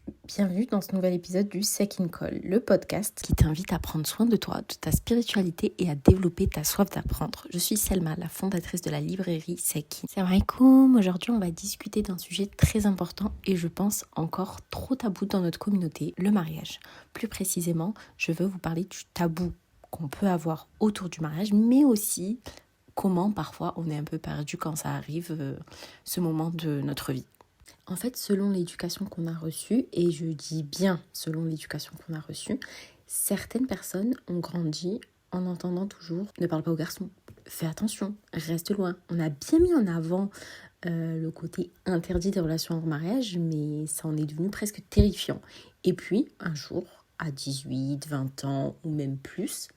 Bienvenue dans ce nouvel épisode du Second Call, le podcast qui t'invite à prendre soin de toi, de ta spiritualité et à développer ta soif d'apprendre. Je suis Selma, la fondatrice de la librairie Sekin. Salam alaikum. Aujourd'hui, on va discuter d'un sujet très important et je pense encore trop tabou dans notre communauté, le mariage. Plus précisément, je veux vous parler du tabou qu'on peut avoir autour du mariage, mais aussi comment parfois on est un peu perdu quand ça arrive, ce moment de notre vie. En fait, selon l'éducation qu'on a reçue, et je dis bien selon l'éducation qu'on a reçue, certaines personnes ont grandi en entendant toujours « ne parle pas aux garçons, fais attention, reste loin ». On a bien mis en avant le côté interdit des relations hors mariage, mais ça en est devenu presque terrifiant. Et puis, un jour, à 18, 20 ans ou même plus,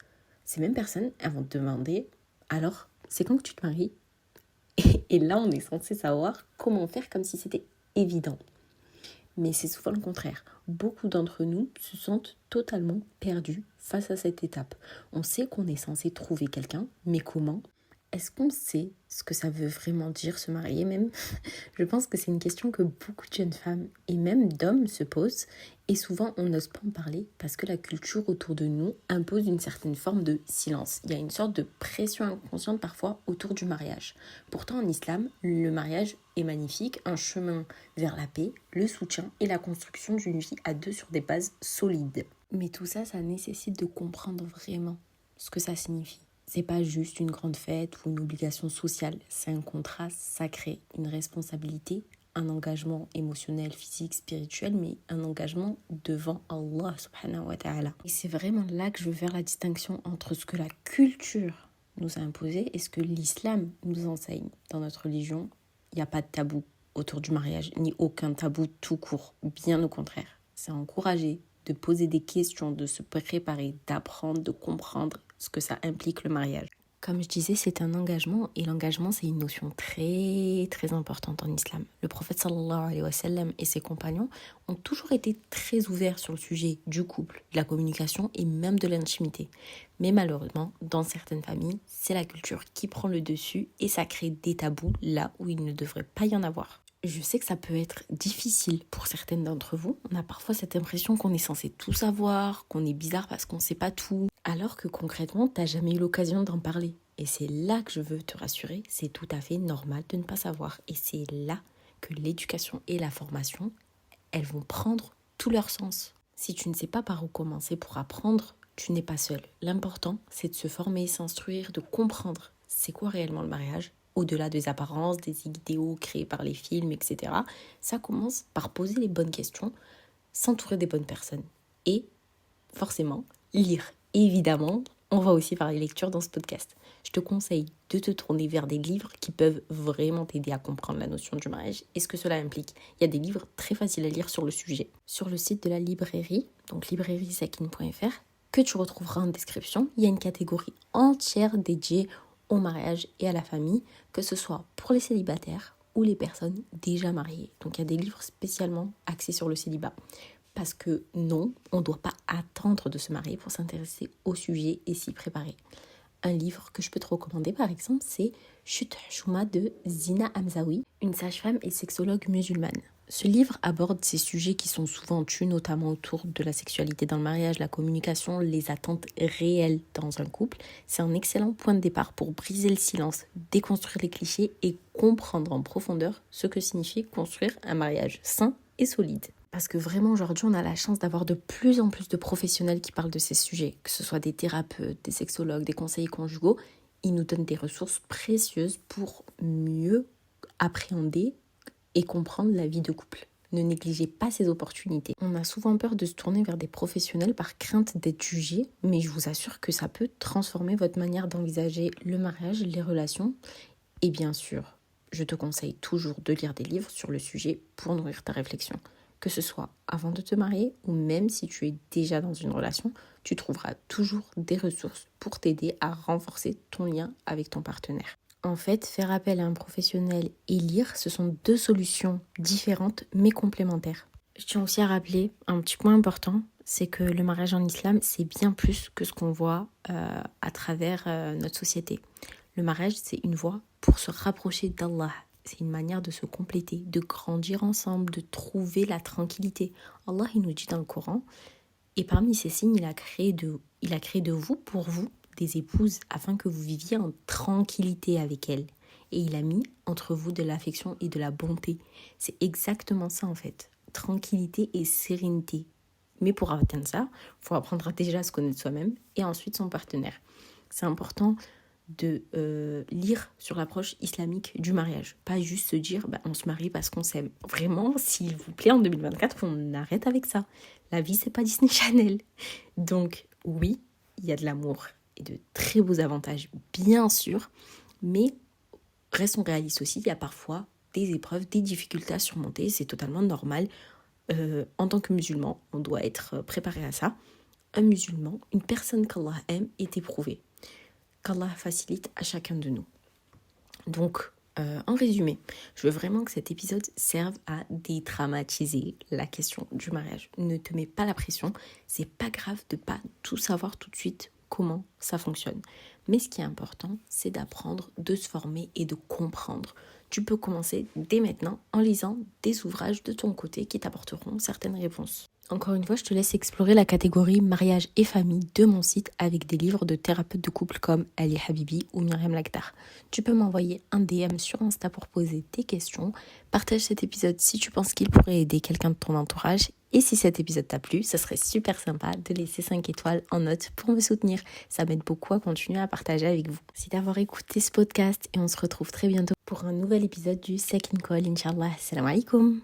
ces mêmes personnes, elles vont te demander « alors, c'est quand que tu te maries ?» Et là, on est censé savoir comment faire comme si c'était évident. Mais c'est souvent le contraire. Beaucoup d'entre nous se sentent totalement perdus face à cette étape. On sait qu'on est censé trouver quelqu'un, mais comment ? Est-ce qu'on sait ce que ça veut vraiment dire se marier même ? Je pense que c'est une question que beaucoup de jeunes femmes et même d'hommes se posent et souvent on n'ose pas en parler parce que la culture autour de nous impose une certaine forme de silence. Il y a une sorte de pression inconsciente parfois autour du mariage. Pourtant en islam, le mariage est magnifique, un chemin vers la paix, le soutien et la construction d'une vie à deux sur des bases solides. Mais tout ça, ça nécessite de comprendre vraiment ce que ça signifie. C'est pas juste une grande fête ou une obligation sociale, c'est un contrat sacré, une responsabilité, un engagement émotionnel, physique, spirituel, mais un engagement devant Allah subhanahu wa ta'ala. Et c'est vraiment là que je veux faire la distinction entre ce que la culture nous a imposé et ce que l'islam nous enseigne. Dans notre religion, il n'y a pas de tabou autour du mariage, ni aucun tabou tout court, bien au contraire. C'est encouragé de poser des questions, de se préparer, d'apprendre, de comprendre ce que ça implique le mariage. Comme je disais, c'est un engagement et l'engagement, c'est une notion très très importante en islam. Le prophète sallallahu alayhi wa sallam et ses compagnons ont toujours été très ouverts sur le sujet du couple, de la communication et même de l'intimité. Mais malheureusement, dans certaines familles, c'est la culture qui prend le dessus et ça crée des tabous là où il ne devrait pas y en avoir. Je sais que ça peut être difficile pour certaines d'entre vous. On a parfois cette impression qu'on est censé tout savoir, qu'on est bizarre parce qu'on ne sait pas tout. Alors que concrètement, tu n'as jamais eu l'occasion d'en parler. Et c'est là que je veux te rassurer, c'est tout à fait normal de ne pas savoir. Et c'est là que l'éducation et la formation, elles vont prendre tout leur sens. Si tu ne sais pas par où commencer pour apprendre, tu n'es pas seul. L'important, c'est de se former, s'instruire, de comprendre c'est quoi réellement le mariage. Au-delà des apparences, des idéaux créés par les films, etc. Ça commence par poser les bonnes questions, s'entourer des bonnes personnes et forcément lire. Évidemment, on va aussi parler lecture dans ce podcast. Je te conseille de te tourner vers des livres qui peuvent vraiment t'aider à comprendre la notion du mariage et ce que cela implique. Il y a des livres très faciles à lire sur le sujet. Sur le site de la librairie, donc librairiesekin.fr, que tu retrouveras en description, il y a une catégorie entière dédiée au mariage et à la famille, que ce soit pour les célibataires ou les personnes déjà mariées. Donc il y a des livres spécialement axés sur le célibat. Parce que non, on ne doit pas attendre de se marier pour s'intéresser au sujet et s'y préparer. Un livre que je peux te recommander par exemple, c'est Chut Chouma de Zina Hamzaoui, une sage-femme et sexologue musulmane. Ce livre aborde ces sujets qui sont souvent tus, notamment autour de la sexualité dans le mariage, la communication, les attentes réelles dans un couple. C'est un excellent point de départ pour briser le silence, déconstruire les clichés et comprendre en profondeur ce que signifie construire un mariage sain et solide. Parce que vraiment aujourd'hui, on a la chance d'avoir de plus en plus de professionnels qui parlent de ces sujets, que ce soit des thérapeutes, des sexologues, des conseillers conjugaux. Ils nous donnent des ressources précieuses pour mieux appréhender et comprendre la vie de couple. Ne négligez pas ces opportunités. On a souvent peur de se tourner vers des professionnels par crainte d'être jugé, mais je vous assure que ça peut transformer votre manière d'envisager le mariage, les relations. Et bien sûr, je te conseille toujours de lire des livres sur le sujet pour nourrir ta réflexion. Que ce soit avant de te marier ou même si tu es déjà dans une relation, tu trouveras toujours des ressources pour t'aider à renforcer ton lien avec ton partenaire. En fait, faire appel à un professionnel et lire, ce sont deux solutions différentes mais complémentaires. Je tiens aussi à rappeler un petit point important, c'est que le mariage en islam, c'est bien plus que ce qu'on voit à travers notre société. Le mariage, c'est une voie pour se rapprocher d'Allah. c'est une manière de se compléter, de grandir ensemble, de trouver la tranquillité. Allah, il nous dit dans le Coran, et parmi ces signes, il a créé de vous, pour vous, des épouses, afin que vous viviez en tranquillité avec elles. Et il a mis entre vous de l'affection et de la bonté. C'est exactement ça en fait. Tranquillité et sérénité. Mais pour atteindre ça, il faut apprendre déjà à se connaître soi-même et ensuite son partenaire. C'est important de lire sur l'approche islamique du mariage. Pas juste se dire on se marie parce qu'on s'aime. Vraiment, s'il vous plaît, en 2024, on arrête avec ça. La vie, c'est pas Disney Channel. Donc oui, il y a de l'amour et de très beaux avantages, bien sûr, mais restons réalistes aussi, il y a parfois des épreuves, des difficultés à surmonter, c'est totalement normal. En tant que musulman, on doit être préparé à ça. Un musulman, une personne qu'Allah aime, est éprouvée. Qu'Allah facilite à chacun de nous. Donc, en résumé, je veux vraiment que cet épisode serve à dédramatiser la question du mariage. Ne te mets pas la pression, c'est pas grave de pas tout savoir tout de suite comment ça fonctionne. Mais ce qui est important, c'est d'apprendre, de se former et de comprendre. Tu peux commencer dès maintenant en lisant des ouvrages de ton côté qui t'apporteront certaines réponses. Encore une fois, je te laisse explorer la catégorie mariage et famille de mon site avec des livres de thérapeutes de couple comme Ali Habibi ou Myriam Lakhdar. Tu peux m'envoyer un DM sur Insta pour poser tes questions. Partage cet épisode si tu penses qu'il pourrait aider quelqu'un de ton entourage. Et si cet épisode t'a plu, ce serait super sympa de laisser 5 étoiles en note pour me soutenir. Ça m'aide beaucoup à continuer à partager avec vous. Merci d'avoir écouté ce podcast et on se retrouve très bientôt pour un nouvel épisode du Second Call, Inch'Allah. Salam alaikum.